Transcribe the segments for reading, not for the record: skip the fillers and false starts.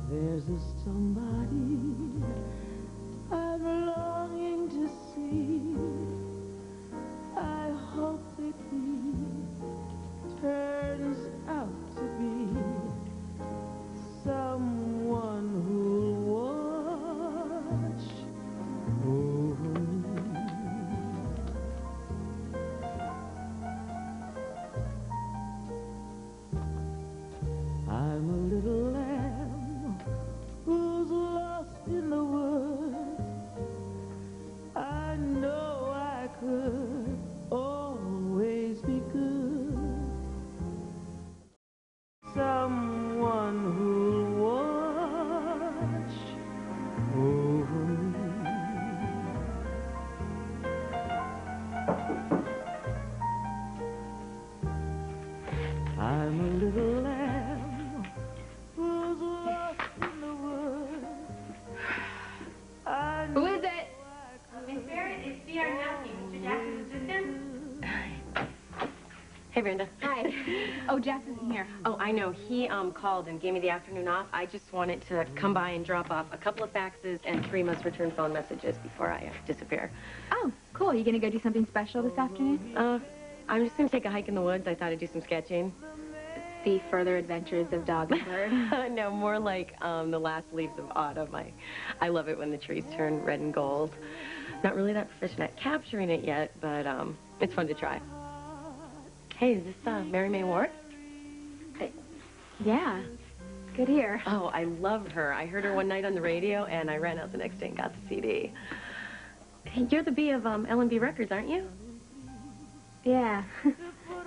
There's a somebody I'm longing to see. I hope that he turns out to be someone who'll watch over me. I'm a little lamb who's lost in the woods. I know I could always be good. Someone who'll watch over me. I'm a little lamb who's lost in the woods. Who is it? Miss Barrett, it's B.R. Nasty, Mr. Jackson's assistant. Hey, Brenda. Hi. Oh, Jack isn't here. Oh, I know. He called and gave me the afternoon off. I just wanted to come by and drop off a couple of faxes and 3 must-return phone messages before I disappear. Oh, cool. You gonna go do something special this afternoon? I'm just gonna take a hike in the woods. I thought I'd do some sketching. The further adventures of Dog and Bird. No, more like the last leaves of autumn. I love it when the trees turn red and gold. Not really that proficient at capturing it yet, but it's fun to try. Hey, is this Mary May Ward? Yeah. Good ear. Oh, I love her. I heard her one night on the radio, and I ran out the next day and got the CD. Hey, you're the B of L&B Records, aren't you? Yeah.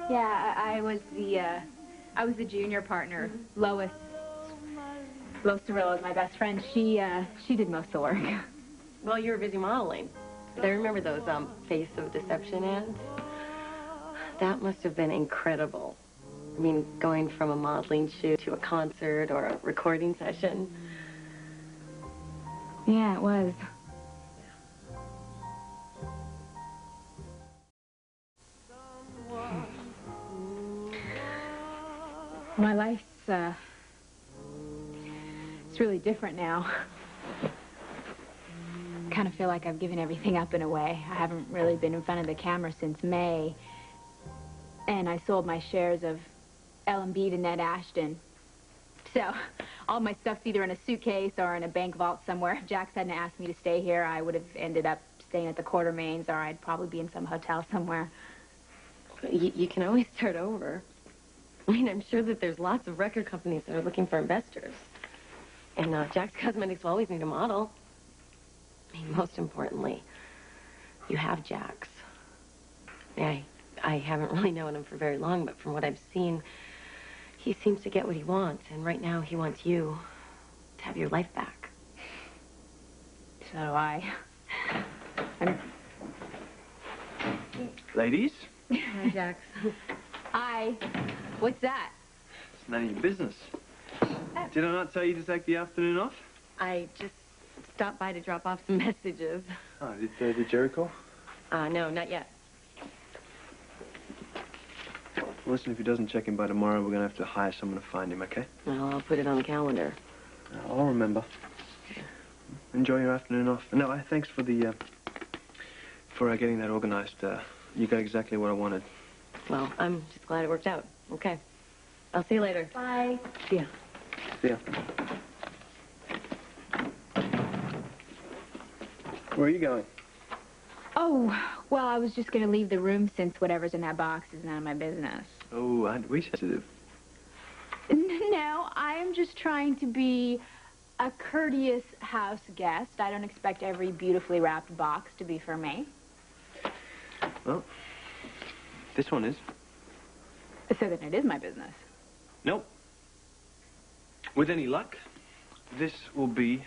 Yeah, I was the junior partner. Lois Cirillo is my best friend. She did most of the work. Well, you were busy modeling. I remember those Face of Deception ads. That must have been incredible. I mean, going from a modeling shoot to a concert or a recording session. Yeah, it was. My life's, it's really different now. Kind of feel like I've given everything up in a way. I haven't really been in front of the camera since May. And I sold my shares of L&B to Ned Ashton. So, all my stuff's either in a suitcase or in a bank vault somewhere. If Jax hadn't asked me to stay here, I would have ended up staying at the Quartermaines, or I'd probably be in some hotel somewhere. You can always start over. I mean, I'm sure that there's lots of record companies that are looking for investors. And Jax Cosmetics will always need a model. I mean, most importantly, you have Jax. I haven't really known him for very long, but from what I've seen, he seems to get what he wants. And right now, he wants you to have your life back. So do I. Ladies? Hi, Jax. Hi. What's that? It's none of your business. Did I not tell you to take the afternoon off? I just stopped by to drop off some messages. Oh, did Jerry call? No, not yet. Listen, if he doesn't check in by tomorrow, we're going to have to hire someone to find him, okay? Well, I'll put it on the calendar. I'll remember. Enjoy your afternoon off. No, thanks for the, for getting that organized. You got exactly what I wanted. Well, I'm just glad it worked out. Okay. I'll see you later. Bye. See ya. See ya. Where are you going? Oh, well, I was just going to leave the room since whatever's in that box is none of my business. Oh, aren't we sensitive? No, I am just trying to be a courteous house guest. I don't expect every beautifully wrapped box to be for me. Well, this one is. So then it is my business. Nope. With any luck, this will be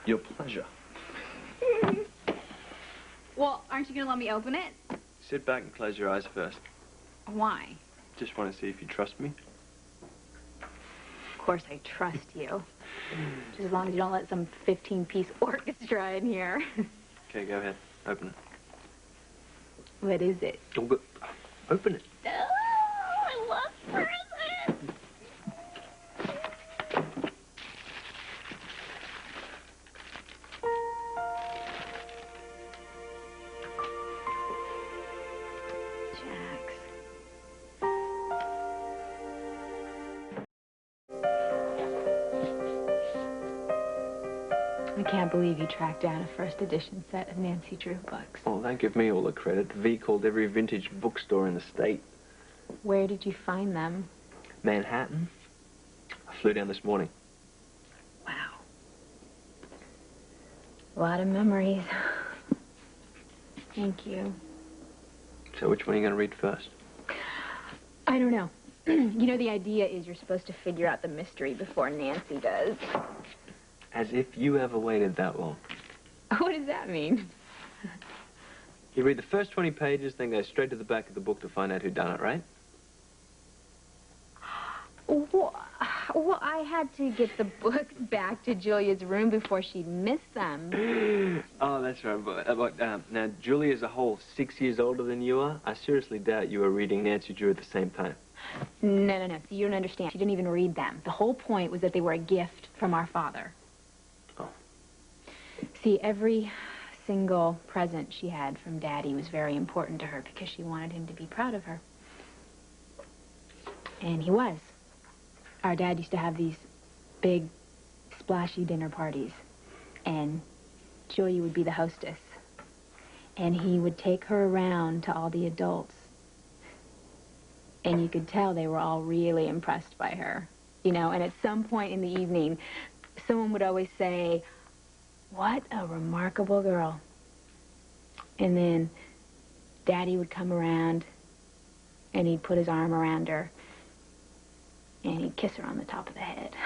your pleasure. Well, aren't you going to let me open it? Sit back and close your eyes first. Why? Just want to see if you trust me. Of course I trust you. Just as long as you don't let some 15-piece orchestra in here. Okay, go ahead. Open it. What is it? Don't go. Open it. Oh, I love presents. can't believe you tracked down a first edition set of Nancy Drew books. Oh, don't give me all the credit. V called every vintage bookstore in the state. Where did you find them? Manhattan. I flew down this morning. Wow. A lot of memories. Thank you. So which one are you going to read first? I don't know. You know, the idea is you're supposed to figure out the mystery before Nancy does. As if you ever waited that long. What does that mean? You read the first 20 pages, then go straight to the back of the book to find out who done it, right? Well, I had to get the books back to Julia's room before she'd miss them. Oh, that's right. But now, Julia's a whole 6 years older than you are. I seriously doubt you were reading Nancy Drew at the same time. No. See, you don't understand. She didn't even read them. The whole point was that they were a gift from our father. Oh. See, every single present she had from Daddy was very important to her because she wanted him to be proud of her. And he was. Our dad used to have these big, splashy dinner parties, and Julia would be the hostess. And he would take her around to all the adults. And you could tell they were all really impressed by her. You know, and at some point in the evening, someone would always say, "What a remarkable girl." And then Daddy would come around, and he'd put his arm around her, and he'd kiss her on the top of the head.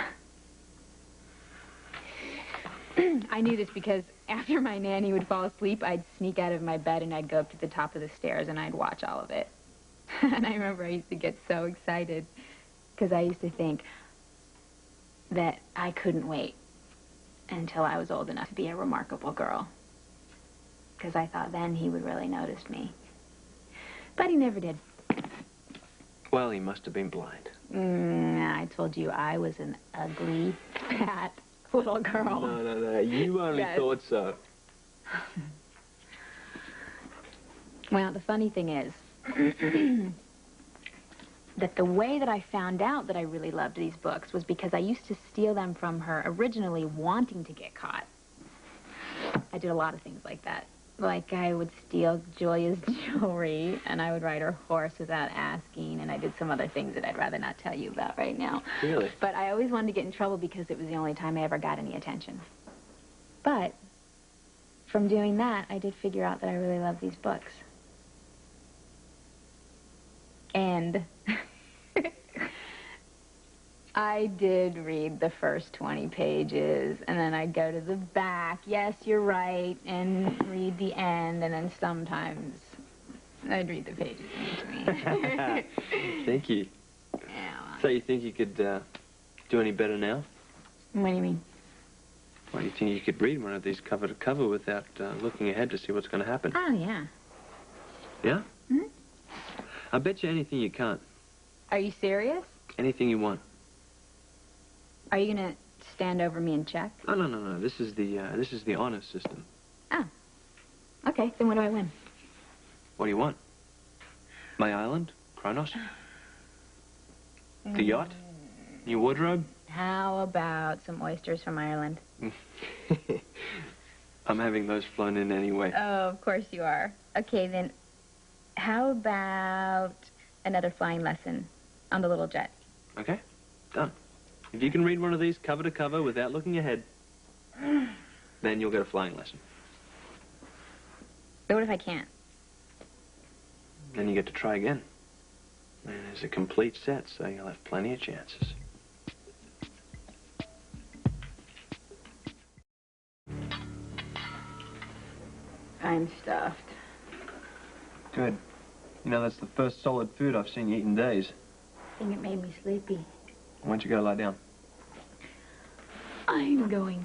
I knew this because after my nanny would fall asleep, I'd sneak out of my bed and I'd go up to the top of the stairs and I'd watch all of it. And I remember I used to get so excited because I used to think that I couldn't wait until I was old enough to be a remarkable girl. Because I thought then he would really notice me. But he never did. Well, he must have been blind. I told you I was an ugly, fat little girl. No. You only thought so. Well, the funny thing is that the way that I found out that I really loved these books was because I used to steal them from her, originally wanting to get caught. I did a lot of things like that. Like, I would steal Julia's jewelry, and I would ride her horse without asking, and I did some other things that I'd rather not tell you about right now. Really? But I always wanted to get in trouble because it was the only time I ever got any attention. But from doing that, I did figure out that I really love these books. And I did read the first 20 pages, and then I'd go to the back, yes, you're right, and read the end, and then sometimes I'd read the pages in between. Thank you. Yeah, well, So you think you could do any better now? what do you mean? Well, you think you could read one of these cover to cover without looking ahead to see what's going to happen? Oh, yeah. Yeah? Hmm? I bet you anything you can't. Are you serious? Anything you want. Are you going to stand over me and check? Oh, no. This is the honor system. Oh. Okay, then what do I win? What do you want? My island? Kronos? The yacht? New wardrobe? How about some oysters from Ireland? I'm having those flown in anyway. Oh, of course you are. Okay, then how about another flying lesson on the little jet? Okay, done. If you can read one of these cover to cover without looking ahead, then you'll get a flying lesson. But what if I can't? Then you get to try again. And it's a complete set, so you'll have plenty of chances. I'm stuffed. Good. You know, that's the first solid food I've seen you eat in days. I think it made me sleepy. Why don't you go lie down? I'm going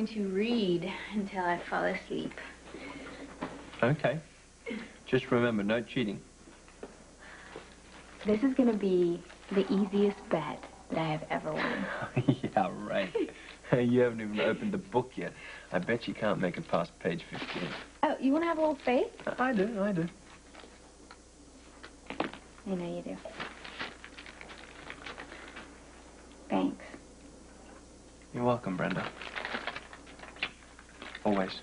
to read until I fall asleep. Okay. Just remember, no cheating. This is going to be the easiest bet that I have ever won. Yeah, right. You haven't even opened the book yet. I bet you can't make it past page 15. Oh, you want to have a little faith? I do. I know you do. Thanks. You're welcome, Brenda. Always.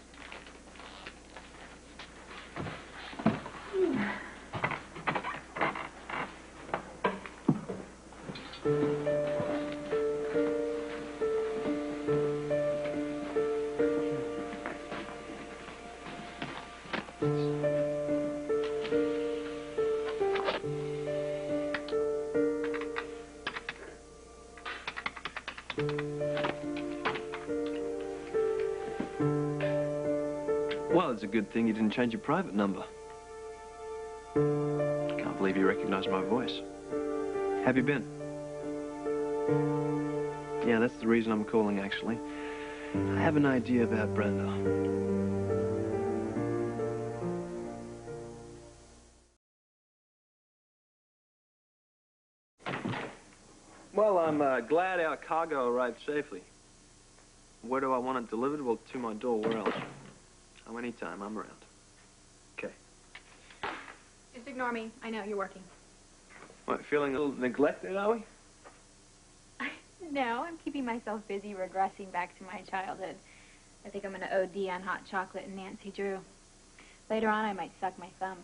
Well, it's a good thing you didn't change your private number. Can't believe you recognized my voice. Have you been? Yeah, that's the reason I'm calling, actually. I have an idea about Brenda. Well, I'm glad our cargo arrived safely. Where do I want it delivered? Well, to my door. Where else? Oh, anytime. I'm around. Okay. Just ignore me. I know you're working. What, feeling a little neglected, are we? No, I'm keeping myself busy regressing back to my childhood. I think I'm going to OD on hot chocolate and Nancy Drew. Later on, I might suck my thumb.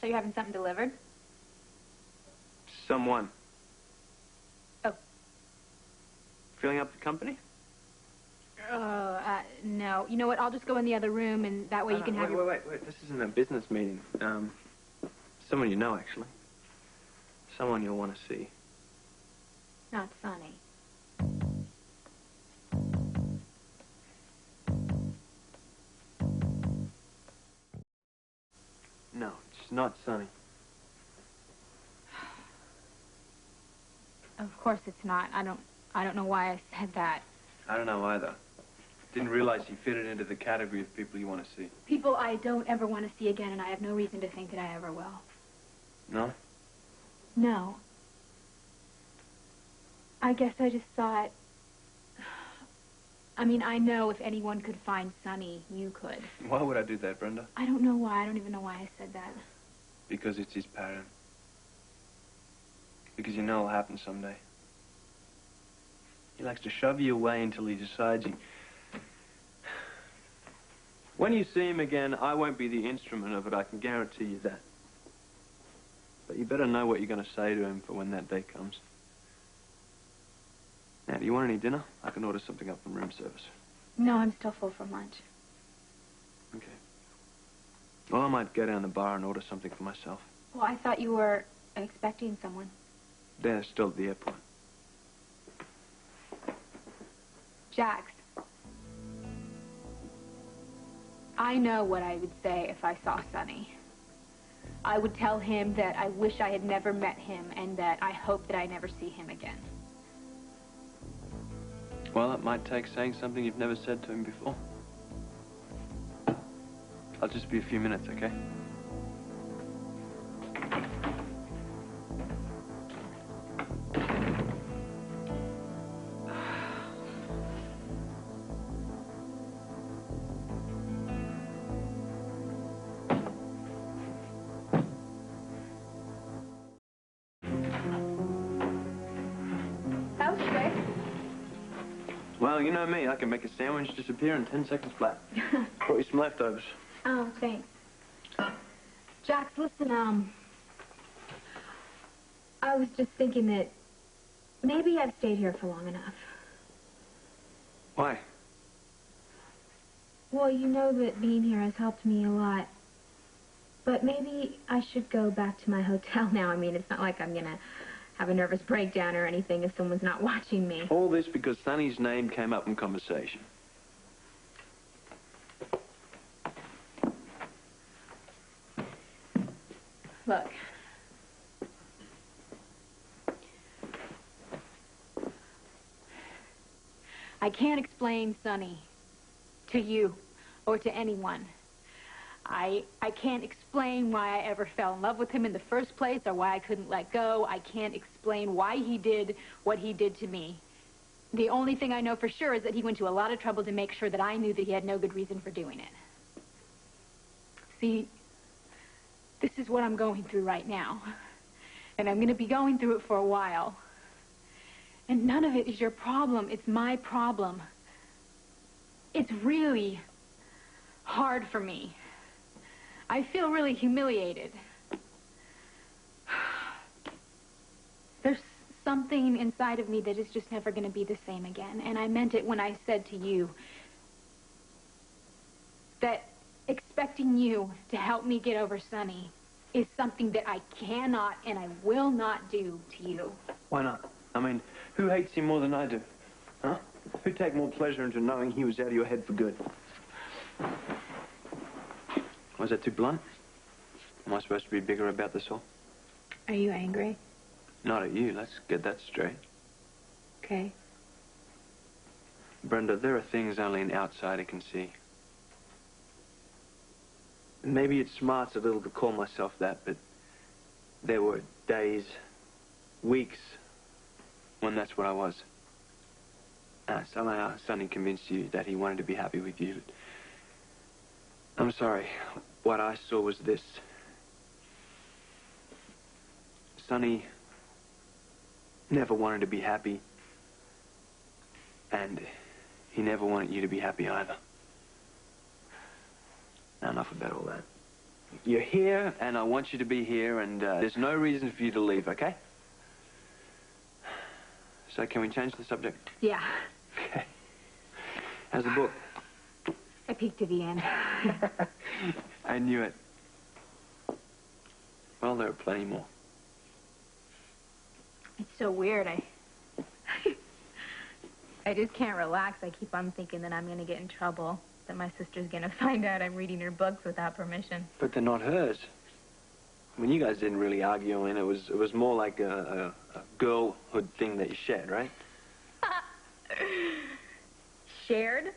So you're having something delivered? Someone. Oh. Filling up the company? No. You know what? I'll just go in the other room, and that way you can have your... Wait. This isn't a business meeting. Someone you know, actually. Someone you'll want to see. Not Sonny. No, it's not Sonny. Of course it's not. I don't know why I said that. I don't know either. Didn't realize you fitted into the category of people you want to see. People I don't ever want to see again, and I have no reason to think that I ever will. No? No. I guess I just thought... I mean, I know if anyone could find Sonny, you could. Why would I do that, Brenda? I don't know why. I don't even know why I said that. Because it's his pattern. Because you know it'll happen someday. He likes to shove you away until he decides he... When you see him again, I won't be the instrument of it, I can guarantee you that. But you better know what you're going to say to him for when that day comes. Now, do you want any dinner? I can order something up from room service. No, I'm still full from lunch. Okay. Well, I might go down the bar and order something for myself. Well, I thought you were expecting someone. They're still at the airport. Jax. I know what I would say if I saw Sonny. I would tell him that I wish I had never met him and that I hope that I never see him again. Well, it might take saying something you've never said to him before. I'll just be a few minutes, okay? That was quick. Well, you know me. I can make a sandwich disappear in 10 seconds flat. Brought you some leftovers. Oh, thanks. Jax, listen, I was just thinking that maybe I've stayed here for long enough. Why? Well, you know that being here has helped me a lot. But maybe I should go back to my hotel now. I mean, it's not like I'm gonna have a nervous breakdown or anything if someone's not watching me. All this because Sonny's name came up in conversation. Look. I can't explain Sonny to you or to anyone. I can't explain why I ever fell in love with him in the first place or why I couldn't let go. I can't explain why he did what he did to me. The only thing I know for sure is that he went to a lot of trouble to make sure that I knew that he had no good reason for doing it. See, this is what I'm going through right now. And I'm going to be going through it for a while. And none of it is your problem. It's my problem. It's really hard for me. I feel really humiliated. There's something inside of me that is just never going to be the same again. And I meant it when I said to you that expecting you to help me get over Sonny is something that I cannot and I will not do to you. Why not? I mean, who hates him more than I do? Huh? Who'd take more pleasure into knowing he was out of your head for good? Was that too blunt? Am I supposed to be bigger about this all? Are you angry? Not at you. Let's get that straight. Okay. Brenda, there are things only an outsider can see. Maybe it smarts a little to call myself that, but there were days, weeks, when that's what I was. Somehow Sonny convinced you that he wanted to be happy with you. I'm sorry. What I saw was this. Sonny never wanted to be happy, and he never wanted you to be happy either. Now, enough about all that. You're here, and I want you to be here, and there's no reason for you to leave, okay? So can we change the subject? Yeah. Okay. How's the book? I peeked to the end. I knew it. Well, there are plenty more. It's so weird. I just can't relax. I keep on thinking that I'm going to get in trouble, that my sister's going to find out I'm reading her books without permission. But they're not hers. I mean, you guys didn't really argue, and it was more like a girlhood thing that you shared, right? Shared?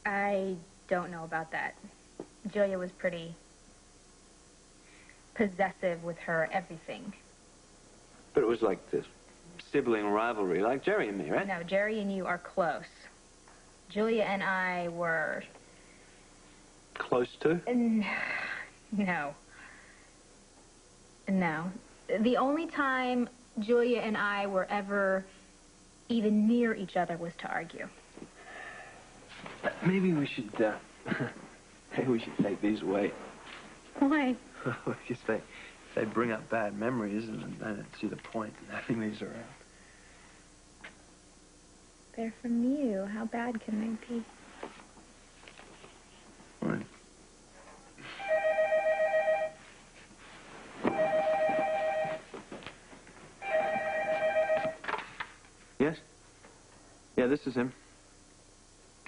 I don't know about that. Julia was pretty possessive with her everything. But it was like this sibling rivalry, like Jerry and me, right? No, Jerry and you are close. Julia and I were... Close to? No. No. The only time Julia and I were ever even near each other was to argue. Maybe we should, maybe we should take these away. Why? Because they bring up bad memories, and I don't see the point in having these around. They're from you. How bad can they be? Right. Yes? Yeah, this is him.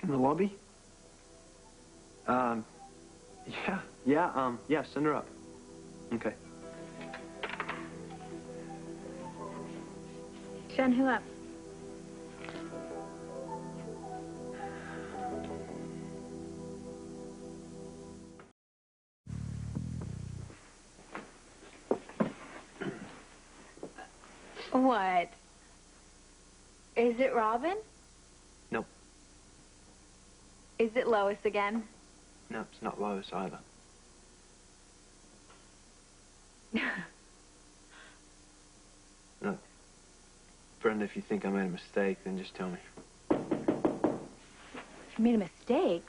In the lobby? Yeah, send her up. Okay. Send who up? What? Is it Robin? Nope. Is it Lois again? No, it's not Lois either. Look, Brenda, if you think I made a mistake, then just tell me. You made a mistake?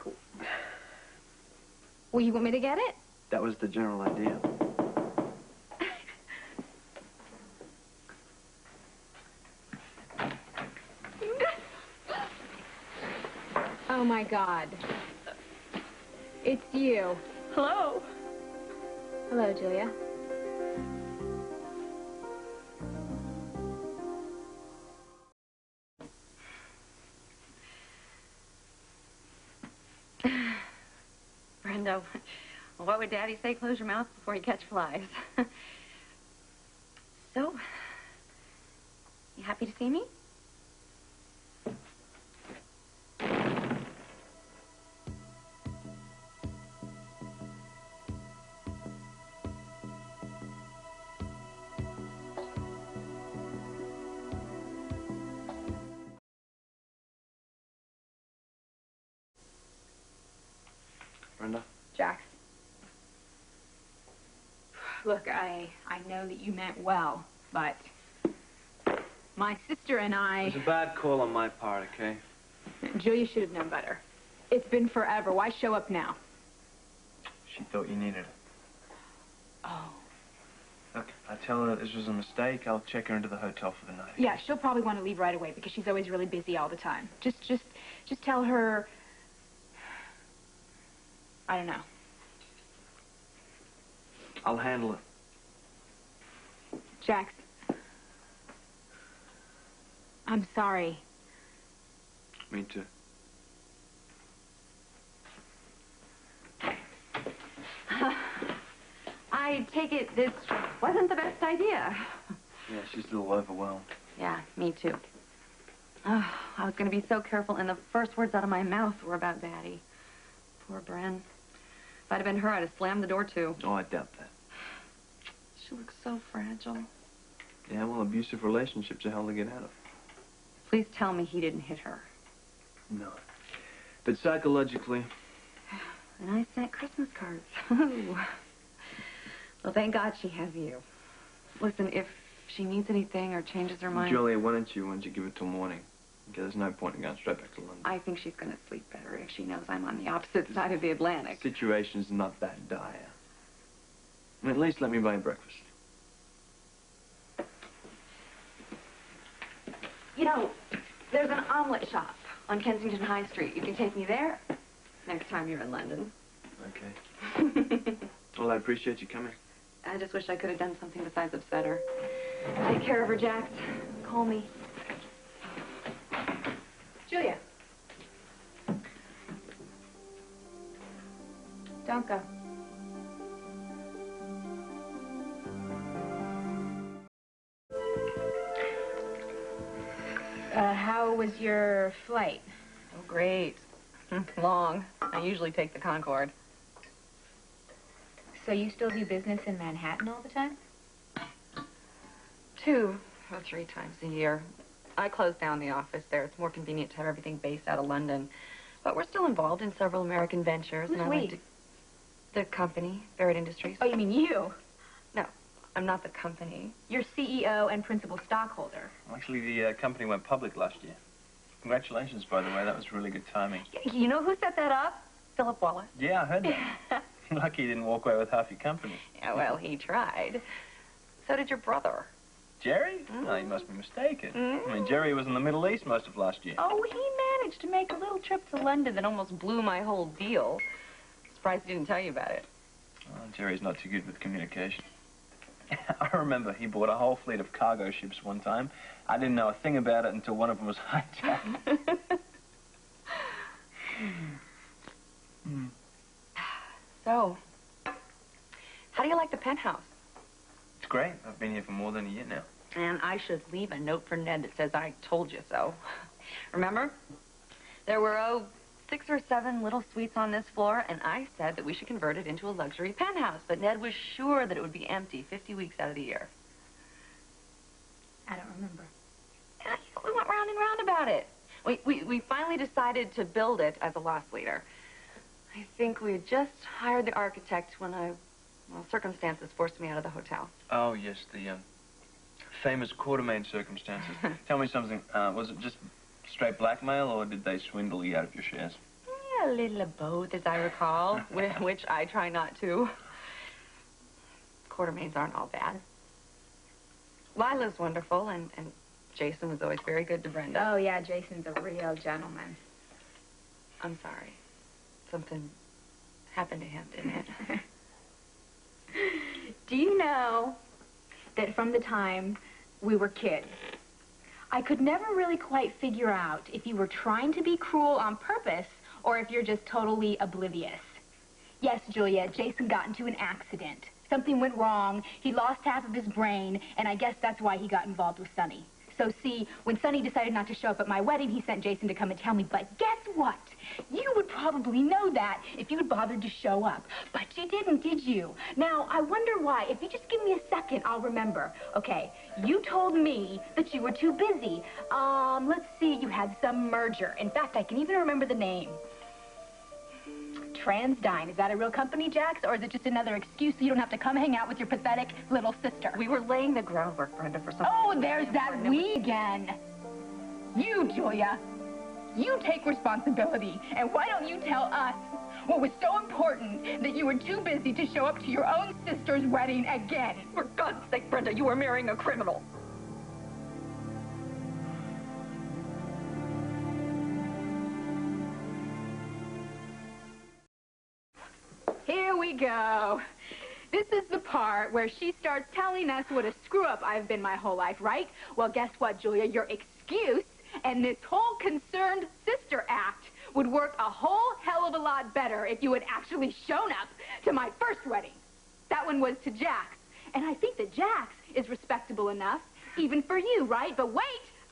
Well, you want me to get it? That was the general idea. Oh, my God. It's you. Hello. Hello, Julia. Brenda, what would Daddy say? Close your mouth before you catch flies. So, you happy to see me? Brenda? Jax. Look, I know that you meant well, but my sister and I... It was a bad call on my part, okay? Julia should have known better. It's been forever. Why show up now? She thought you needed it. Oh. Look, I tell her that this was a mistake. I'll check her into the hotel for the night. Yeah, she'll probably want to leave right away because she's always really busy all the time. Just tell her... I don't know. I'll handle it. Jax. I'm sorry. Me too. I take it this wasn't the best idea. Yeah, she's a little overwhelmed. Yeah, me too. Oh, I was going to be so careful, and the first words out of my mouth were about Daddy. Poor Bren. If I'd have been her, I'd have slammed the door, too. Oh, I doubt that. She looks so fragile. Yeah, well, abusive relationships are hell to get out of. Please tell me he didn't hit her. No. But psychologically... And I sent Christmas cards. Ooh. Well, thank God she has you. Listen, if she needs anything or changes her mind... Julia, why don't you give it till morning? Okay, there's no point in going straight back to London. I think she's going to sleep better if she knows I'm on the opposite side of the Atlantic. The situation's not that dire. I mean, at least let me buy you breakfast. You know, there's an omelet shop on Kensington High Street. You can take me there next time you're in London. Okay. Well, I appreciate you coming. I just wish I could have done something besides upset her. Take care of her, Jax. Call me. Julia. Don't go. How was your flight? Oh, great. Long. I usually take the Concorde. So you still do business in Manhattan all the time? 2 or 3 times a year. I closed down the office there. It's more convenient to have everything based out of London. But we're still involved in several American ventures. Who's and we? I like to... The company, Barrett Industries. Oh, you mean you? No, I'm not the company. You're CEO and principal stockholder. Actually, the company went public last year. Congratulations, by the way. That was really good timing. You know who set that up? Philip Wallace. Yeah, I heard that. Lucky he didn't walk away with half your company. Yeah, well, he tried. So did your brother. Jerry? Oh, you must be mistaken. I mean, Jerry was in the Middle East most of last year. Oh, he managed to make a little trip to London that almost blew my whole deal. Surprised he didn't tell you about it. Oh, Jerry's not too good with communication. I remember he bought a whole fleet of cargo ships one time. I didn't know a thing about it until one of them was hijacked. So, how do you like the penthouse? It's great. I've been here for more than a year now. And I should leave a note for Ned that says I told you so. Remember? There were, 6 or 7 little suites on this floor, and I said that we should convert it into a luxury penthouse. But Ned was sure that it would be empty 50 weeks out of the year. I don't remember. And we went round and round about it. We finally decided to build it as a loss leader. I think we had just hired the architect when circumstances forced me out of the hotel. Oh, yes, the famous Quartermain circumstances. Tell me something. Was it just straight blackmail, or did they swindle you out of your shares? Yeah, a little of both, as I recall, which I try not to. Quartermains aren't all bad. Lila's wonderful, and Jason was always very good to Brenda. Oh, yeah, Jason's a real gentleman. I'm sorry. Something happened to him, didn't it? Do you know that from the time we were kids, I could never really quite figure out if you were trying to be cruel on purpose or if you're just totally oblivious. Yes, Julia, Jason got into an accident. Something went wrong, he lost half of his brain, and I guess that's why he got involved with Sonny. So, see, when Sonny decided not to show up at my wedding, he sent Jason to come and tell me. But guess what? You would probably know that if you had bothered to show up. But you didn't, did you? Now, I wonder why. If you just give me a second, I'll remember. Okay, you told me that you were too busy. Let's see, you had some merger. In fact, I can even remember the name. Transdine. Is that a real company, Jax, or is it just another excuse so you don't have to come hang out with your pathetic little sister? We were laying the groundwork, Brenda, for something. Oh, there's that we again. You, Julia, you take responsibility. And why don't you tell us what was so important that you were too busy to show up to your own sister's wedding again? For God's sake, Brenda, you were marrying a criminal. Here we go. This is the part where she starts telling us what a screw-up I've been my whole life, right? Well, guess what, Julia? Your excuse and this whole concerned sister act would work a whole hell of a lot better if you had actually shown up to my first wedding. That one was to Jax. And I think that Jax is respectable enough, even for you, right? But wait,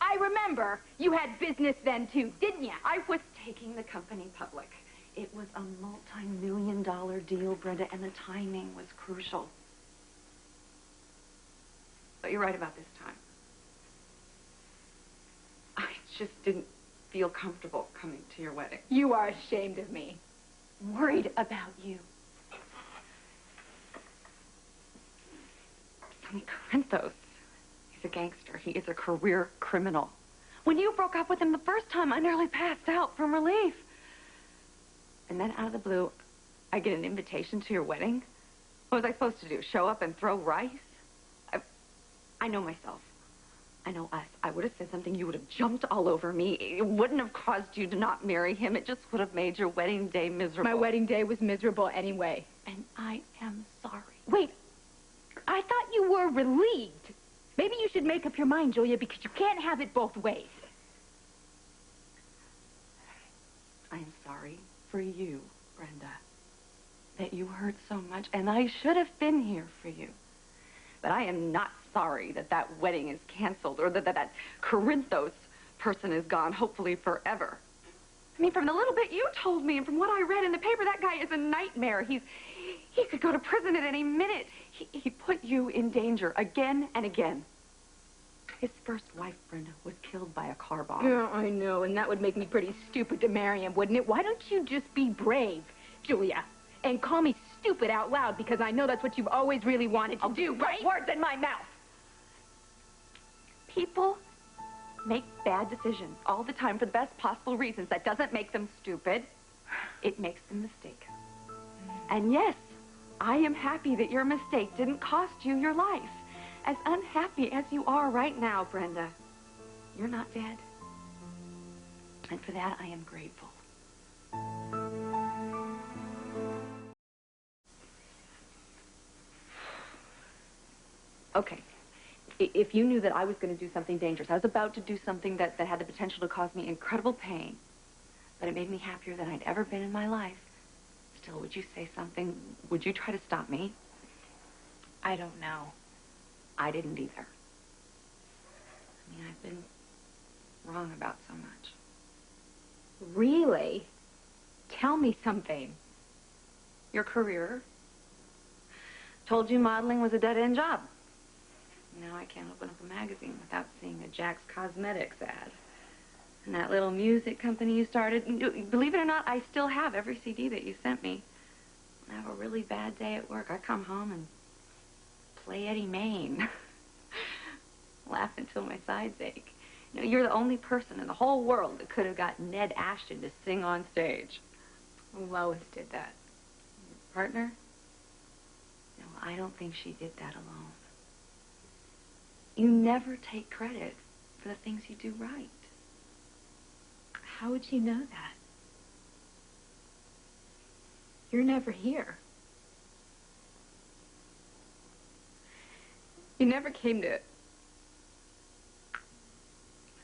I remember. You had business then, too, didn't you? I was taking the company public. It was a multi-million-dollar deal, Brenda, and the timing was crucial. But you're right about this time. I just didn't feel comfortable coming to your wedding. You are ashamed of me. Worried about you. I mean, Corinthos, he's a gangster. He is a career criminal. When you broke up with him the first time, I nearly passed out from relief. And then out of the blue, I get an invitation to your wedding. What was I supposed to do? Show up and throw rice? I know myself. I know us. I would have said something. You would have jumped all over me. It wouldn't have caused you to not marry him. It just would have made your wedding day miserable. My wedding day was miserable anyway. And I am sorry. Wait, I thought you were relieved. Maybe you should make up your mind, Julia, because you can't have it both ways. I am sorry for you, Brenda, that you hurt so much, and I should have been here for you. But I am not sorry that that wedding is canceled or that Corinthos person is gone, hopefully forever. I mean, from the little bit you told me and from what I read in the paper, that guy is a nightmare. He could go to prison at any minute. He put you in danger again and again. His first wife, Brenda, was killed by a car bomb. Yeah, I know, and that would make me pretty stupid to marry him, wouldn't it? Why don't you just be brave, Julia, and call me stupid out loud, because I know that's what you've always really wanted to do, right? Put words in my mouth. People make bad decisions all the time for the best possible reasons. That doesn't make them stupid. It makes them mistakes. And yes, I am happy that your mistake didn't cost you your life. As unhappy as you are right now, Brenda, you're not dead. And for that, I am grateful. Okay. If you knew that I was going to do something dangerous, I was about to do something that had the potential to cause me incredible pain, but it made me happier than I'd ever been in my life, still, would you say something? Would you try to stop me? I don't know. I didn't either. I mean, I've been wrong about so much. Really? Tell me something. Your career. Told you modeling was a dead-end job. Now I can't open up a magazine without seeing a Jax Cosmetics ad. And that little music company you started, believe it or not, I still have every CD that you sent me. When I have a really bad day at work, I come home and play Eddie Main. Laugh until my sides ache. You know, you're the only person in the whole world that could have got Ned Ashton to sing on stage. Lois did that. Your partner? No, I don't think she did that alone. You never take credit for the things you do right. How would you know that? You're never here. You never came to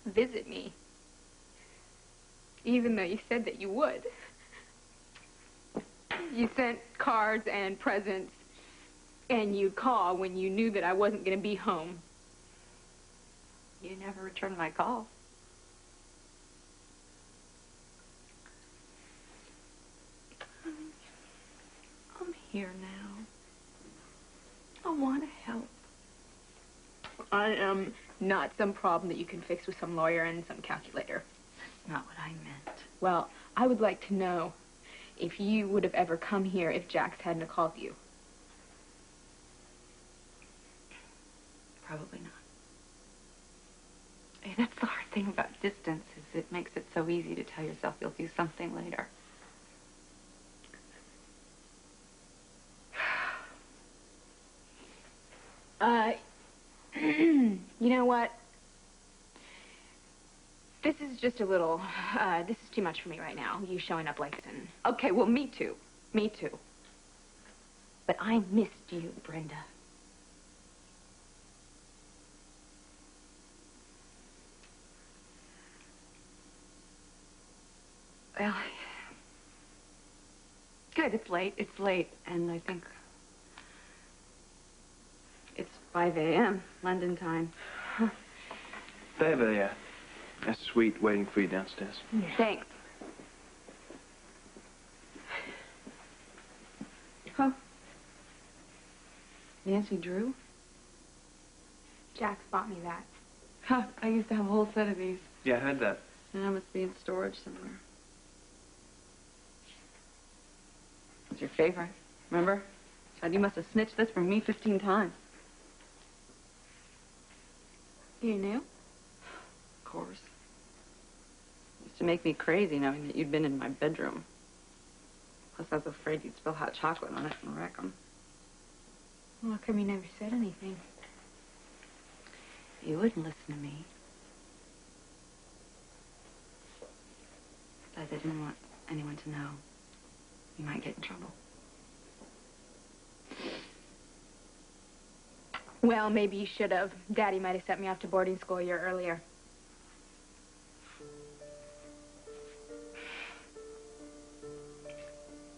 visit me, even though you said that you would. You sent cards and presents, and you'd call when you knew that I wasn't going to be home. You never returned my call. I'm here now. I want to help. I am not some problem that you can fix with some lawyer and some calculator. Not what I meant. Well, I would like to know if you would have ever come here if Jax hadn't have called you. Probably not. Hey, that's the hard thing about distance, is it makes it so easy to tell yourself you'll do something later. You know what? This is just a little, this is too much for me right now. You showing up like this and... Okay, well, me too. Me too. But I missed you, Brenda. Well, good, it's late, and I think it's 5 a.m. London time. They have a suite waiting for you downstairs. Thanks. Huh? Nancy Drew? Jax bought me that. Huh, I used to have a whole set of these. Yeah, I heard that. Now it must be in storage somewhere. It's your favorite, remember? God, you must have snitched this from me 15 times. You knew? Of course. It used to make me crazy knowing that you'd been in my bedroom. Plus, I was afraid you'd spill hot chocolate on it and wreck them. Well, how come you never said anything? You wouldn't listen to me. Besides, I didn't want anyone to know. You might get in trouble. Well, maybe you should have. Daddy might have sent me off to boarding school a year earlier.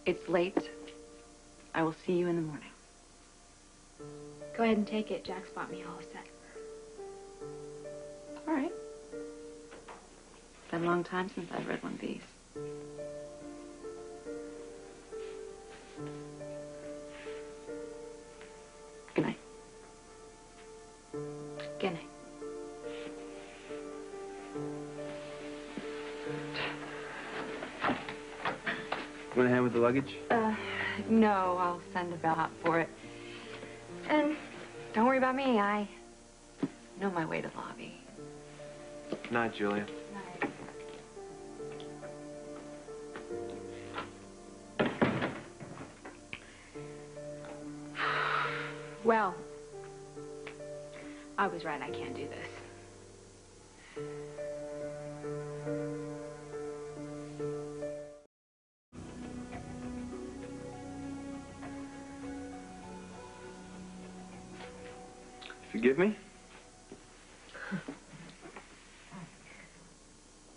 It's late. I will see you in the morning. Go ahead and take it. Jax bought me a whole set. All right. It's been a long time since I've read one of these. Good night. Good night. Want a hand with the luggage? No, I'll send a bell out for it. And don't worry about me. I know my way to the lobby. Good night, Julia. Well, I was right. I can't do this. Forgive me?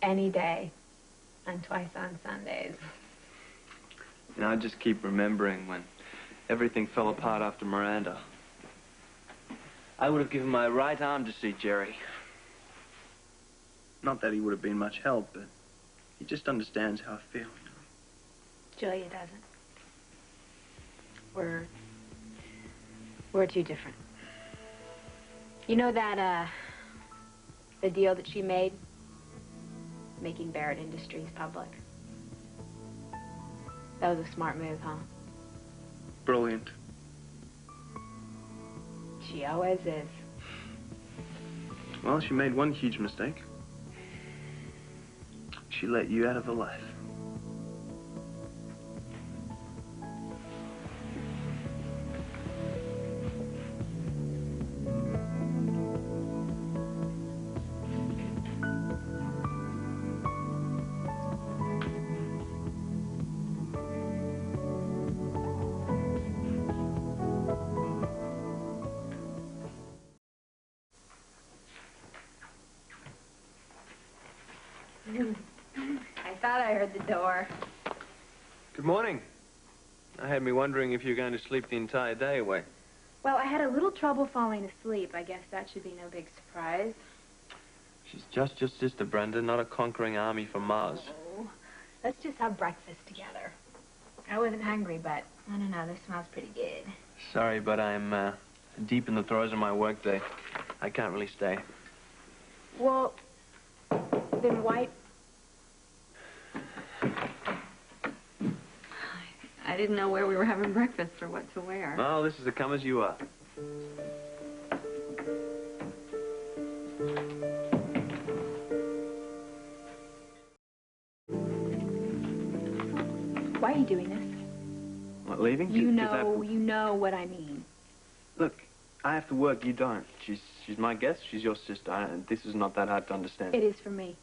Any day. And twice on Sundays. You know, I just keep remembering when everything fell apart after Miranda. I would have given my right arm to see Jerry. Not that he would have been much help, but he just understands how I feel, you know. Julia doesn't. We're too different. You know that, the deal that she made? Making Barrett Industries public. That was a smart move, huh? Brilliant. She always is. Well, she made one huge mistake. She let you out of her life. I thought I heard the door. Good morning. I had me wondering if you're going to sleep the entire day away. Well, I had a little trouble falling asleep. I guess that should be no big surprise. She's just your sister, Brenda, not a conquering army from Mars. Oh, let's just have breakfast together. I wasn't hungry, but I don't know, this smells pretty good. Sorry, but I'm deep in the throes of my workday. I can't really stay. Well, then why... I didn't know where we were having breakfast or what to wear. Oh, this is a come as you are. Why are you doing this? What, leaving? You know what I mean. Look, I have to work, you don't. She's my guest, she's your sister. This is not that hard to understand. It is for me.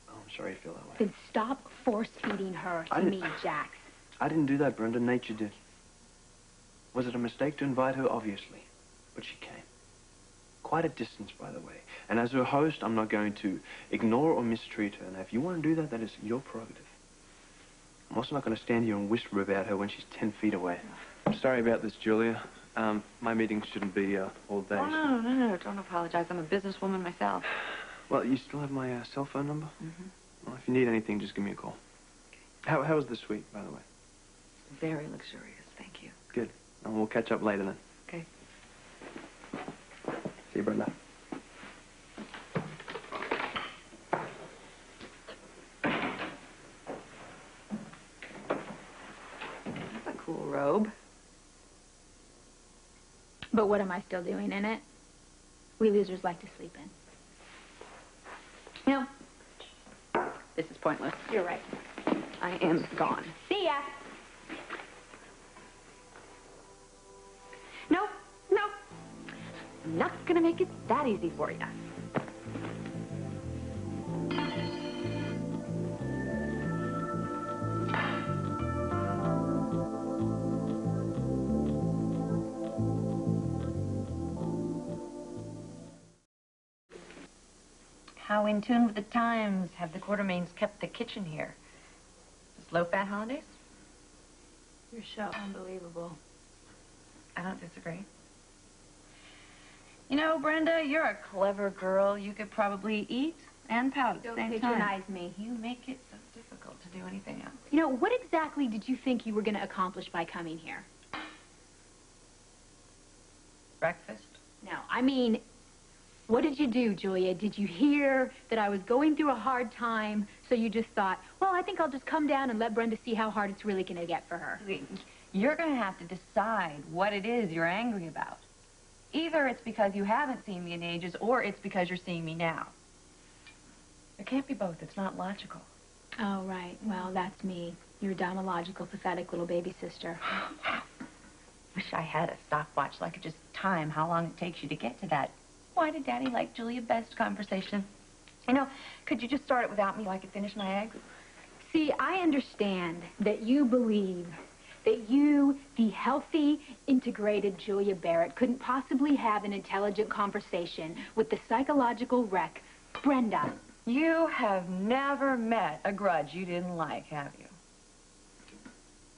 Oh, I'm sorry you feel that way. Then stop force-feeding her to me, Jax. I didn't do that, Brenda. Nature did. Was it a mistake to invite her? Obviously. But she came. Quite a distance, by the way. And as her host, I'm not going to ignore or mistreat her. Now, if you want to do that, that is your prerogative. I'm also not going to stand here and whisper about her when she's 10 feet away. I'm sorry about this, Julia. My meetings shouldn't be all day. Oh, no. Don't apologize. I'm a businesswoman myself. Well, you still have my cell phone number? Mm-hmm. Well, if you need anything, just give me a call. Okay. How was the suite, by the way? Very luxurious, thank you. Good. And we'll catch up later then. Okay. See you, Brenda. That's a cool robe. But what am I still doing in it? We losers like to sleep in. You know, this is pointless. You're right. I am gone. See ya. No. I'm not gonna make it that easy for you. How in tune with the times have the Quartermains kept the kitchen here? Just low-fat holidays? You're so unbelievable. I don't disagree. You know, Brenda, you're a clever girl. You could probably eat and pout at the Don't same time. patronize me. You make it so difficult to do anything else. You know, what exactly did you think you were going to accomplish by coming here? Breakfast? No, I mean, what did you do, Julia? Did you hear that I was going through a hard time, so you just thought, well, I think I'll just come down and let Brenda see how hard it's really going to get for her? You're going to have to decide what it is you're angry about. Either it's because you haven't seen me in ages, or it's because you're seeing me now. It can't be both. It's not logical. Oh, right. Well, that's me. Your dumb, illogical, pathetic little baby sister. Wish I had a stopwatch so I could just time how long it takes you to get to that why did Daddy like Julia best conversation. You know, could you just start it without me so I could finish my eggs? See, I understand that you believe that you, the healthy, integrated Julia Barrett, couldn't possibly have an intelligent conversation with the psychological wreck, Brenda. You have never met a grudge you didn't like, have you?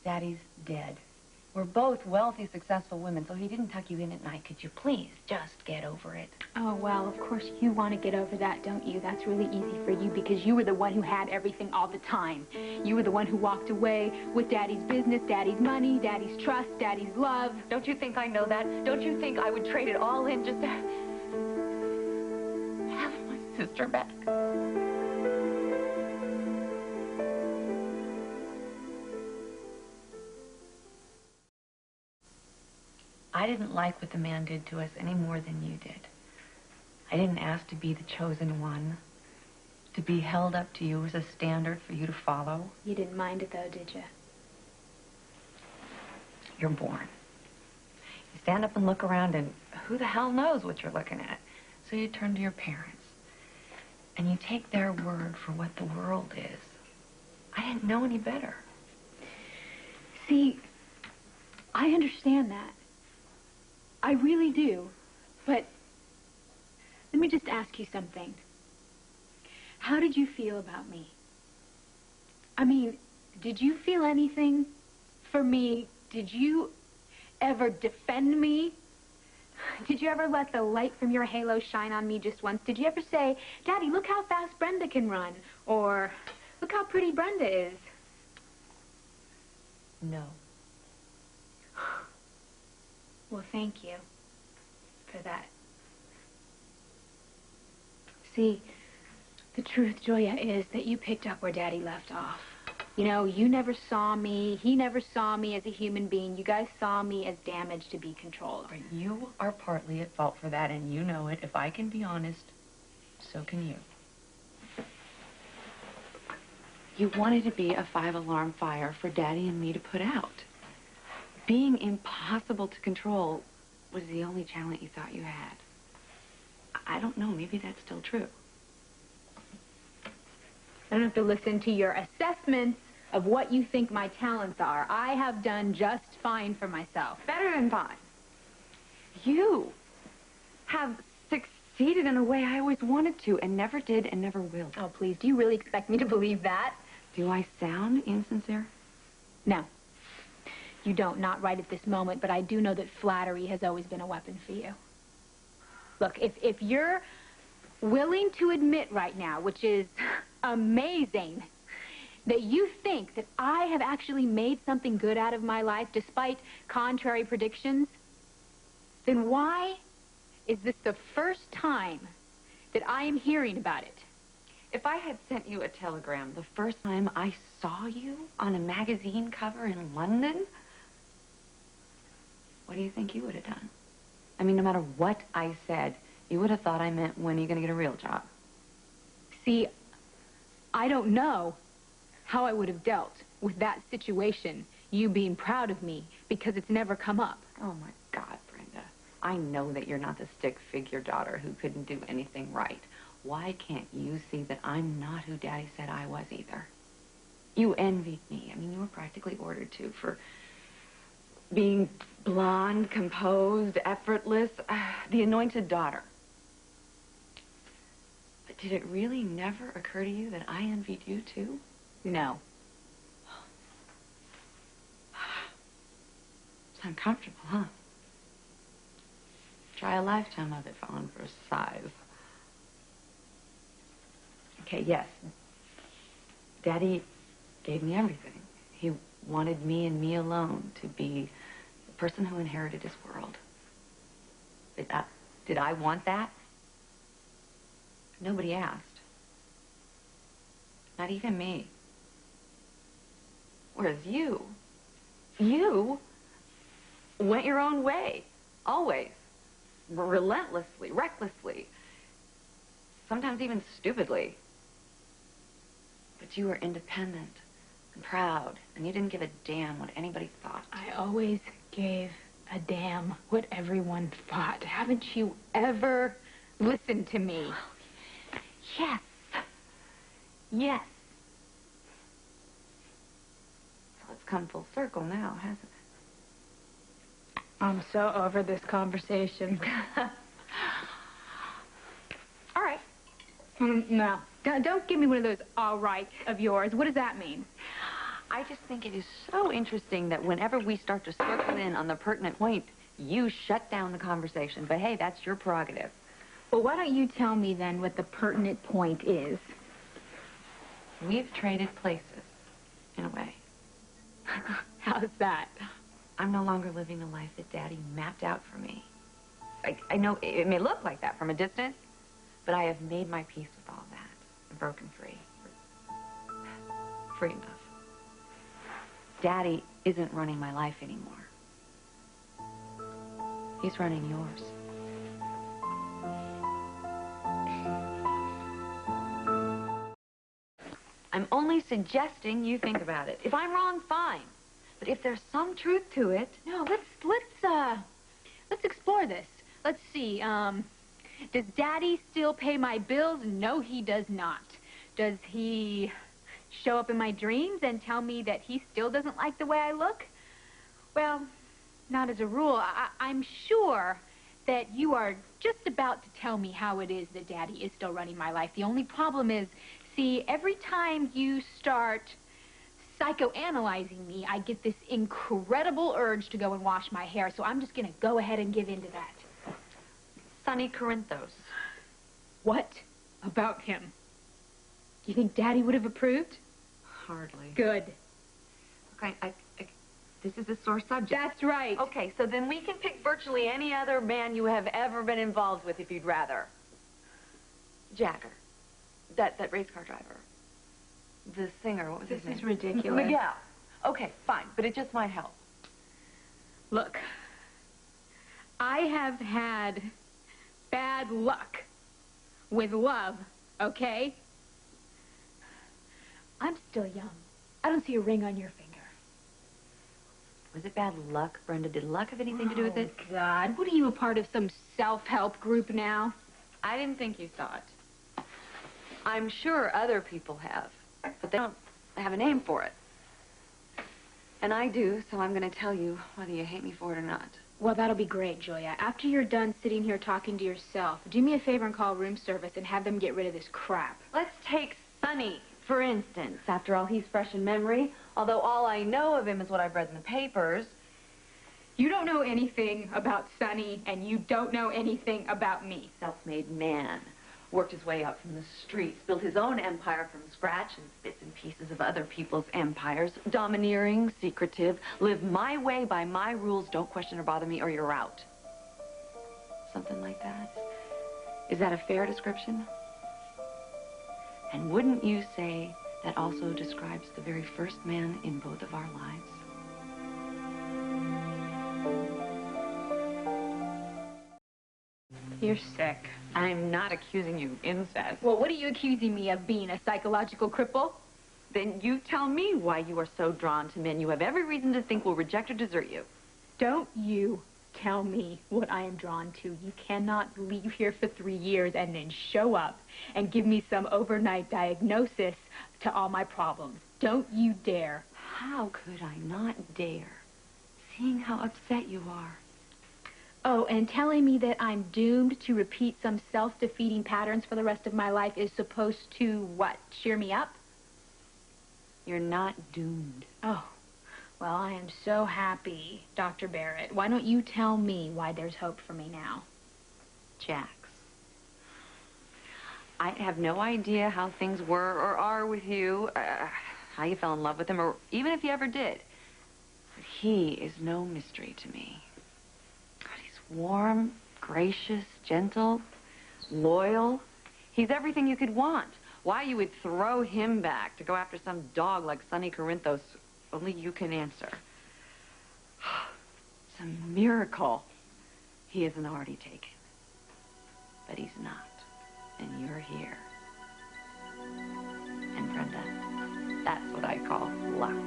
Daddy's dead. We're both wealthy, successful women, so he didn't tuck you in at night. Could you please just get over it? Oh, well, of course you want to get over that, don't you? That's really easy for you because you were the one who had everything all the time. You were the one who walked away with Daddy's business, Daddy's money, Daddy's trust, Daddy's love. Don't you think I know that? Don't you think I would trade it all in just to have my sister back? I didn't like what the man did to us any more than you did. I didn't ask to be the chosen one, to be held up to you as a standard for you to follow. You didn't mind it, though, did you? You're born. You stand up and look around, and who the hell knows what you're looking at? So you turn to your parents, and you take their word for what the world is. I didn't know any better. See, I understand that. I really do. But let me just ask you something. How did you feel about me? I mean, did you feel anything for me? Did you ever defend me? Did you ever let the light from your halo shine on me just once? Did you ever say, Daddy, look how fast Brenda can run? Or, look how pretty Brenda is? No. Well, thank you for that. See, the truth, Julia, is that you picked up where Daddy left off. You know, you never saw me. He never saw me as a human being. You guys saw me as damaged to be controlled. Right, you are partly at fault for that, and you know it. If I can be honest, so can you. You wanted to be a 5-alarm fire for Daddy and me to put out. Being impossible to control was the only talent you thought you had. I don't know. Maybe that's still true. I don't have to listen to your assessments of what you think my talents are. I have done just fine for myself. Better than fine. You have succeeded in a way I always wanted to and never did and never will. Oh, please, do you really expect me to believe that? Do I sound insincere? No. You don't, not right at this moment, but I do know that flattery has always been a weapon for you. Look, if you're willing to admit right now, which is amazing, that you think that I have actually made something good out of my life despite contrary predictions, then why is this the first time that I am hearing about it? If I had sent you a telegram the first time I saw you on a magazine cover in London, what do you think you would have done? I mean, no matter what I said, you would have thought I meant, when are you going to get a real job? See, I don't know how I would have dealt with that situation, you being proud of me, because it's never come up. Oh, my God, Brenda. I know that you're not the stick-figure daughter who couldn't do anything right. Why can't you see that I'm not who Daddy said I was either? You envied me. I mean, you were practically ordered to for being blonde, composed, effortless, the anointed daughter. But did it really never occur to you that I envied you, too? No. It's uncomfortable, huh? Try a lifetime of it falling for size. Okay, yes. Daddy gave me everything. He wanted me and me alone to be the person who inherited his world. Did I want that? Nobody asked. Not even me. Whereas you went your own way. Always. Relentlessly, recklessly. Sometimes even stupidly. But you were independent and proud, and you didn't give a damn what anybody thought. I always gave a damn what everyone thought. Haven't you ever listened to me? Yes. Yes. So it's come full circle now, hasn't it? I'm so over this conversation. All right. No. Don't give me one of those all right of yours. What does that mean? I just think it is so interesting that whenever we start to circle in on the pertinent point, you shut down the conversation. But hey, that's your prerogative. Well, why don't you tell me then what the pertinent point is? We've traded places, in a way. How's that? I'm no longer living the life that Daddy mapped out for me. I know it may look like that from a distance, but I have made my peace with all that and broken free. Free enough. Daddy isn't running my life anymore. He's running yours. I'm only suggesting you think about it. If I'm wrong, fine. But if there's some truth to it... No, let's explore this. Let's see, does Daddy still pay my bills? No, he does not. Does he show up in my dreams and tell me that he still doesn't like the way I look? Well, not as a rule. I'm sure that you are just about to tell me how it is that Daddy is still running my life. The only problem is, see, every time you start psychoanalyzing me, I get this incredible urge to go and wash my hair, so I'm just going to go ahead and give in to that. Sonny Corinthos. What about him? Do you think Daddy would have approved? Hardly. Good. Okay, this is a sore subject. That's right. Okay, so then we can pick virtually any other man you have ever been involved with if you'd rather. Jagger. That race car driver. The singer, what was his name? This is ridiculous. Miguel. Okay, fine, but it just might help. Look, I have had bad luck with love, okay? I'm still young. I don't see a ring on your finger. Was it bad luck, Brenda? Did luck have anything to do with it? Oh, God. What are you, a part of some self-help group now? I didn't think you saw it. I'm sure other people have, but they don't have a name for it. And I do, so I'm going to tell you whether you hate me for it or not. Well, that'll be great, Julia. After you're done sitting here talking to yourself, do me a favor and call room service and have them get rid of this crap. Let's take Sonny, for instance. After all, he's fresh in memory, although all I know of him is what I've read in the papers. You don't know anything about Sonny, and you don't know anything about me. Self-made man. Worked his way up from the streets, built his own empire from scratch and bits and pieces of other people's empires. Domineering, secretive, live my way by my rules, don't question or bother me or you're out. Something like that. Is that a fair description? And wouldn't you say that also describes the very first man in both of our lives? You're sick. I'm not accusing you of incest. Well, what are you accusing me of, being a psychological cripple? Then you tell me why you are so drawn to men you have every reason to think will reject or desert you. Don't you tell me what I am drawn to. You cannot leave here for 3 years and then show up and give me some overnight diagnosis to all my problems. Don't you dare. How could I not dare, seeing how upset you are? Oh, and telling me that I'm doomed to repeat some self-defeating patterns for the rest of my life is supposed to, what, cheer me up? You're not doomed. Oh, well, I am so happy, Dr. Barrett. Why don't you tell me why there's hope for me now? Jax. I have no idea how things were or are with you, how you fell in love with him, or even if you ever did. But he is no mystery to me. Warm, gracious, gentle, loyal. He's everything you could want. Why you would throw him back to go after some dog like Sonny Corinthos, only you can answer. It's a miracle he isn't already taken. But he's not. And you're here. And Brenda, that's what I call luck.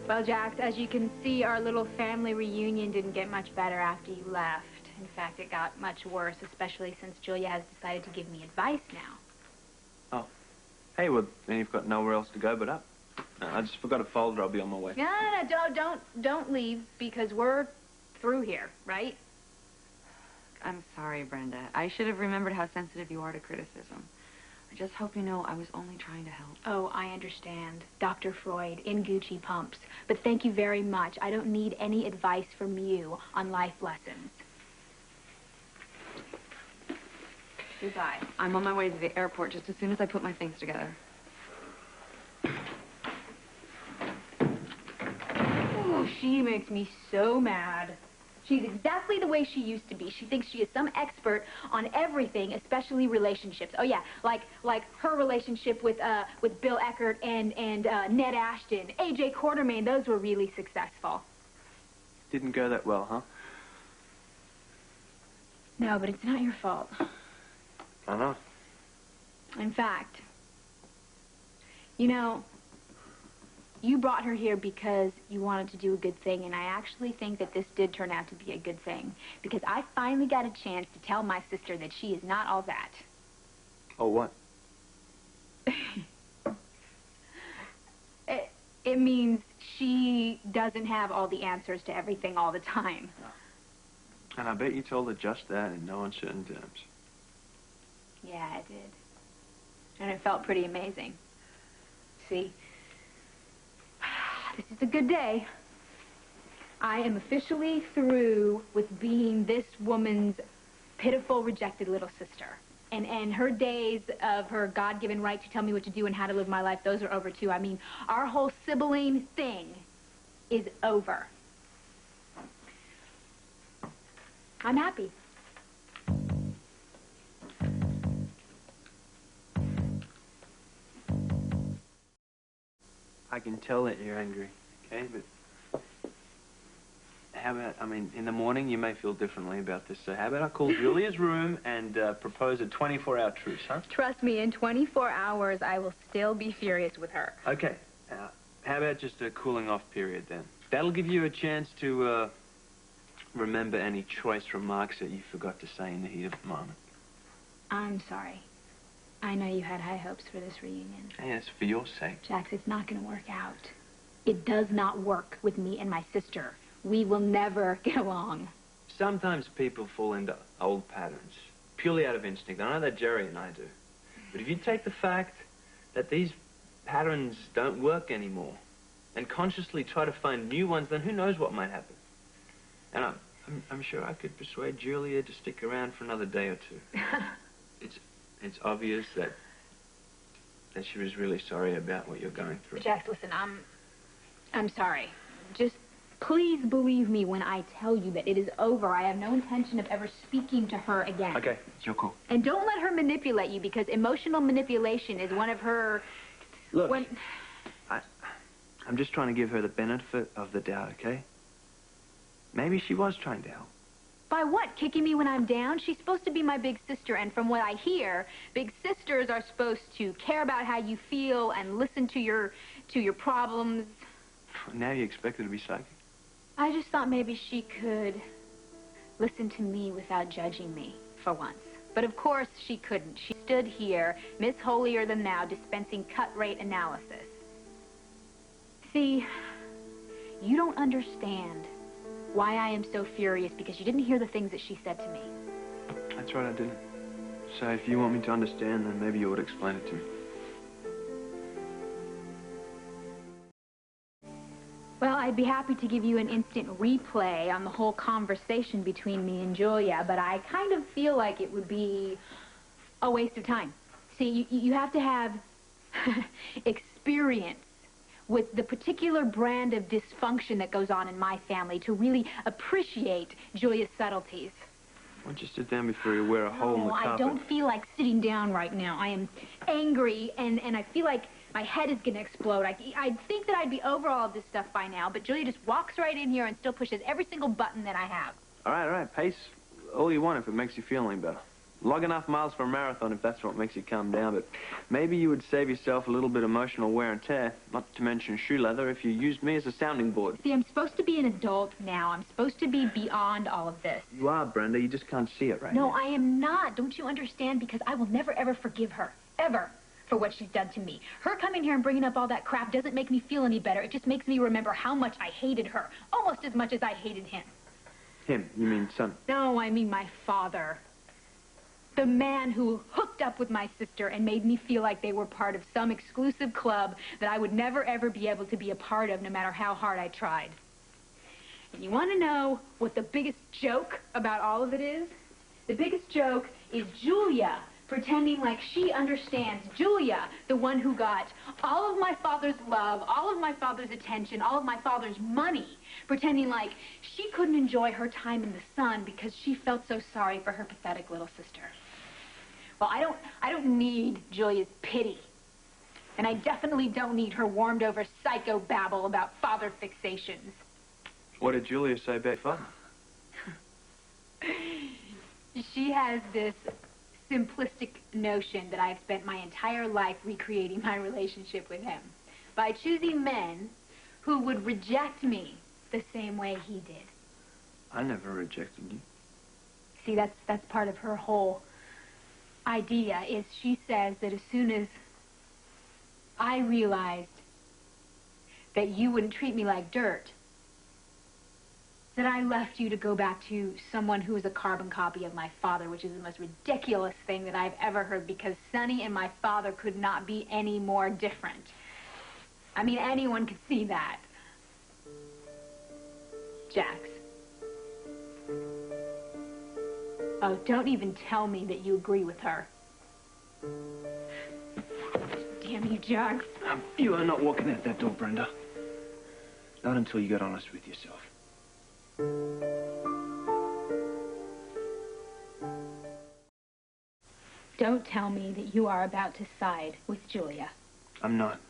Well, Jax, as you can see, our little family reunion didn't get much better after you left. In fact, it got much worse, especially since Julia has decided to give me advice now. Oh. Hey, well, then you've got nowhere else to go but up. I just forgot a folder. I'll be on my way. No, don't leave, because we're through here, right? I'm sorry, Brenda. I should have remembered how sensitive you are to criticism. I just hope you know I was only trying to help. Oh, I understand. Dr. Freud in Gucci pumps. But thank you very much. I don't need any advice from you on life lessons. Goodbye. I'm on my way to the airport just as soon as I put my things together. Oh, she makes me so mad. She's exactly the way she used to be. She thinks she is some expert on everything, especially relationships. Oh yeah, like her relationship with Bill Eckert and Ned Ashton, AJ Quartermain. Those were really successful. Didn't go that well, huh? No, but it's not your fault. I know. In fact, you know, you brought her here because you wanted to do a good thing, and I actually think that this did turn out to be a good thing, because I finally got a chance to tell my sister that she is not all that. Oh, what? It means she doesn't have all the answers to everything all the time. And I bet you told her just that in no uncertain terms. Yeah, I did. And it felt pretty amazing. See? This is a good day. I am officially through with being this woman's pitiful, rejected little sister. And her days of her God-given right to tell me what to do and how to live my life, those are over too. I mean, our whole sibling thing is over. I'm happy. I can tell that you're angry, okay? But how about, I mean, in the morning you may feel differently about this, so how about I call Julia's room and propose a 24-hour truce, huh? Trust me, in 24 hours, I will still be furious with her. Okay. How about just a cooling-off period, then? That'll give you a chance to remember any choice remarks that you forgot to say in the heat of the moment. I'm sorry. I know you had high hopes for this reunion. Hey, it's for your sake. Jax, it's not going to work out. It does not work with me and my sister. We will never get along. Sometimes people fall into old patterns, purely out of instinct. I know that Jerry and I do. But if you take the fact that these patterns don't work anymore and consciously try to find new ones, then who knows what might happen. And I'm sure I could persuade Julia to stick around for another day or two. It's obvious that she was really sorry about what you're going through. Jax, listen, I'm sorry. Just please believe me when I tell you that it is over. I have no intention of ever speaking to her again. Okay, it's your call. And don't let her manipulate you, because emotional manipulation is one of her... Look, I'm just trying to give her the benefit of the doubt, okay? Maybe she was trying to help. By what? Kicking me when I'm down? She's supposed to be my big sister, and from what I hear, big sisters are supposed to care about how you feel and listen to your problems. Now you expect her to be psychic? I just thought maybe she could listen to me without judging me, for once. But of course she couldn't. She stood here, Miss Holier-than-Thou, dispensing cut-rate analysis. See, you don't understand why I am so furious, because you didn't hear the things that she said to me. That's right, I didn't. So if you want me to understand, then maybe you would explain it to me. Well, I'd be happy to give you an instant replay on the whole conversation between me and Julia, but I kind of feel like it would be a waste of time. See, you have to have experience with the particular brand of dysfunction that goes on in my family to really appreciate Julia's subtleties. Why don't you sit down before you wear a hole in the carpet? I don't feel like sitting down right now. I am angry, and I feel like my head is going to explode. I'd think that I'd be over all of this stuff by now, but Julia just walks right in here and still pushes every single button that I have. All right. Pace all you want if it makes you feel any better. Log enough miles for a marathon if that's what makes you calm down, but maybe you would save yourself a little bit of emotional wear and tear, not to mention shoe leather, if you used me as a sounding board. See, I'm supposed to be an adult now. I'm supposed to be beyond all of this. You are, Brenda. You just can't see it right now. No, I am not. Don't you understand? Because I will never, ever forgive her. Ever. For what she's done to me. Her coming here and bringing up all that crap doesn't make me feel any better. It just makes me remember how much I hated her. Almost as much as I hated him. Him? You mean son? No, I mean my father. The man who hooked up with my sister and made me feel like they were part of some exclusive club that I would never, ever be able to be a part of, no matter how hard I tried. And you want to know what the biggest joke about all of it is? The biggest joke is Julia pretending like she understands. Julia, the one who got all of my father's love, all of my father's attention, all of my father's money, pretending like she couldn't enjoy her time in the sun because she felt so sorry for her pathetic little sister. Well, I don't need Julia's pity. And I definitely don't need her warmed-over psycho-babble about father fixations. What did Julia say about father? She has this simplistic notion that I've spent my entire life recreating my relationship with him by choosing men who would reject me the same way he did. I never rejected you. See, that's part of her whole idea, is she says that as soon as I realized that you wouldn't treat me like dirt, that I left you to go back to someone who was a carbon copy of my father, which is the most ridiculous thing that I've ever heard, because Sonny and my father could not be any more different. I mean, anyone could see that. Jax. Oh, don't even tell me that you agree with her. Damn you, Jack. You are not walking out that door, Brenda. Not until you get honest with yourself. Don't tell me that you are about to side with Julia. I'm not.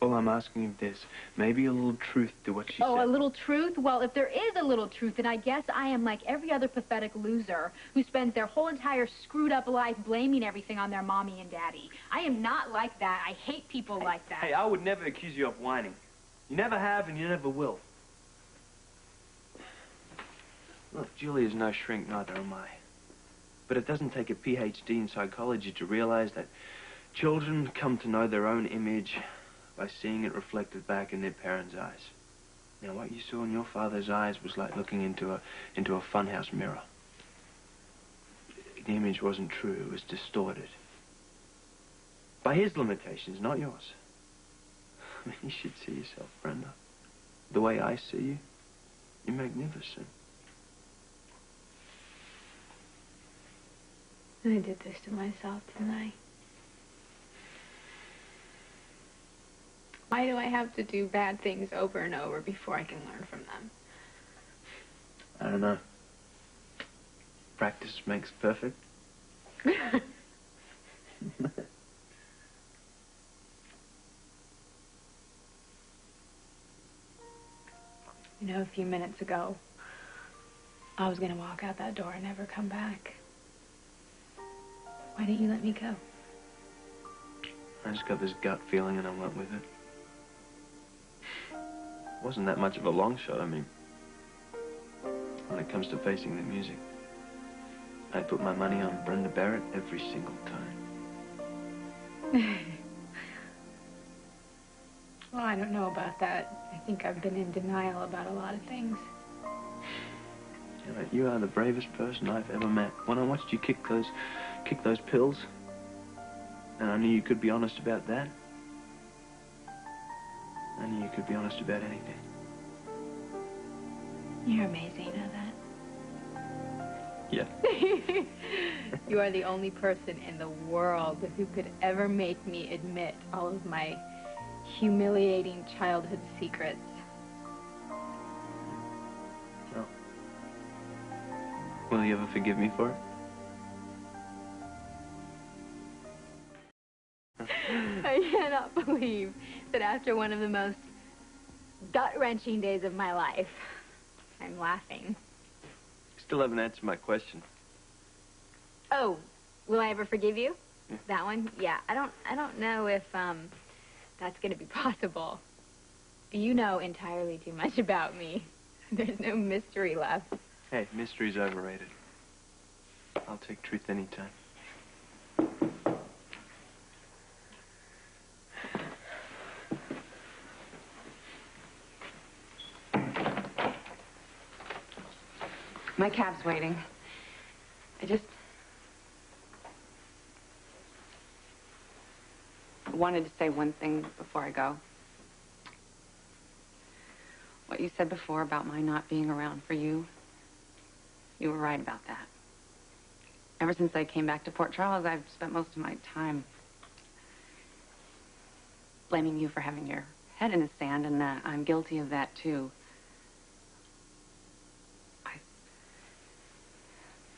All I'm asking if there's maybe a little truth to what she said. Oh, a little truth? Well, if there is a little truth, then I guess I am like every other pathetic loser who spends their whole entire screwed up life blaming everything on their mommy and daddy. I am not like that. I hate people like that. Hey, I would never accuse you of whining. You never have and you never will. Look, Julia's no shrink, neither am I. But it doesn't take a PhD in psychology to realize that children come to know their own image by seeing it reflected back in their parents' eyes. Now, what you saw in your father's eyes was like looking into a funhouse mirror. The image wasn't true, it was distorted. By his limitations, not yours. I mean, you should see yourself, Brenda. The way I see you, you're magnificent. I did this to myself, didn't I? Why do I have to do bad things over and over before I can learn from them? I don't know. Practice makes perfect. You know, a few minutes ago, I was going to walk out that door and never come back. Why didn't you let me go? I just got this gut feeling and I went with it. Wasn't that much of a long shot, I mean. When it comes to facing the music, I'd put my money on Brenda Barrett every single time. Well, I don't know about that. I think I've been in denial about a lot of things. You are the bravest person I've ever met. When I watched you kick those pills, and I knew you could be honest about that, I knew you could be honest about anything. You're amazing, you know that? Yeah. You are the only person in the world who could ever make me admit all of my humiliating childhood secrets. Oh. Will you ever forgive me for it? I cannot believe that after one of the most gut-wrenching days of my life, I'm laughing. Still haven't answered my question. Oh, will I ever forgive you? Yeah. That one? Yeah, I don't know if that's going to be possible. You know entirely too much about me. There's no mystery left. Hey, mystery's overrated. I'll take truth anytime. My cab's waiting. I just wanted to say one thing before I go. What you said before about my not being around for you, you were right about that. Ever since I came back to Port Charles, I've spent most of my time blaming you for having your head in the sand, and I'm guilty of that, too.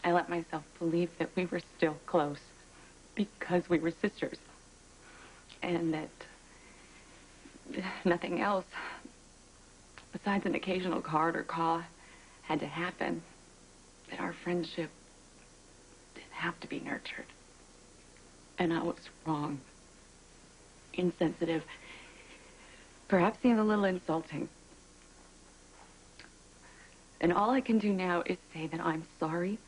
I let myself believe that we were still close because we were sisters. And that nothing else besides an occasional card or call had to happen. That our friendship didn't have to be nurtured. And I was wrong. Insensitive. Perhaps even a little insulting. And all I can do now is say that I'm sorry.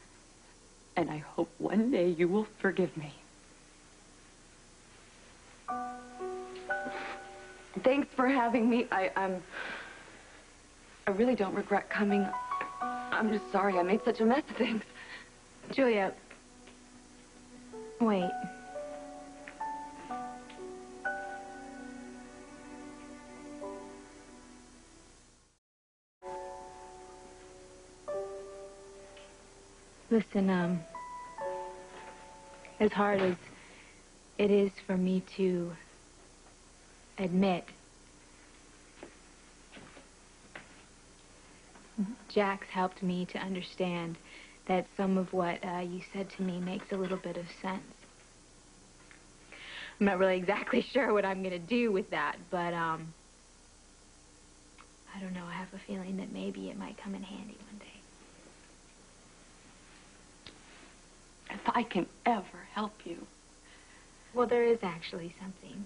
And I hope one day you will forgive me. Thanks for having me. I really don't regret coming. I'm just sorry I made such a mess of things. Julia, wait. Listen, as hard as it is for me to admit Jack's helped me to understand that some of what you said to me makes a little bit of sense. I'm not really exactly sure what I'm going to do with that, but, I don't know. I have a feeling that maybe it might come in handy one day. If I can ever help you. Well, there is actually something.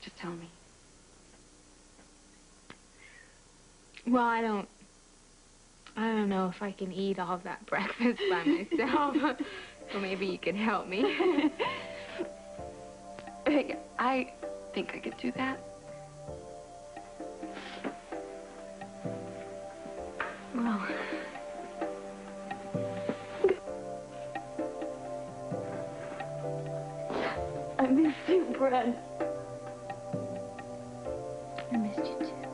Just tell me. Well, I don't know if I can eat all of that breakfast by myself. Well, maybe you can help me. Hey, I think I could do that. Well, I miss you, Brenda. I missed you too.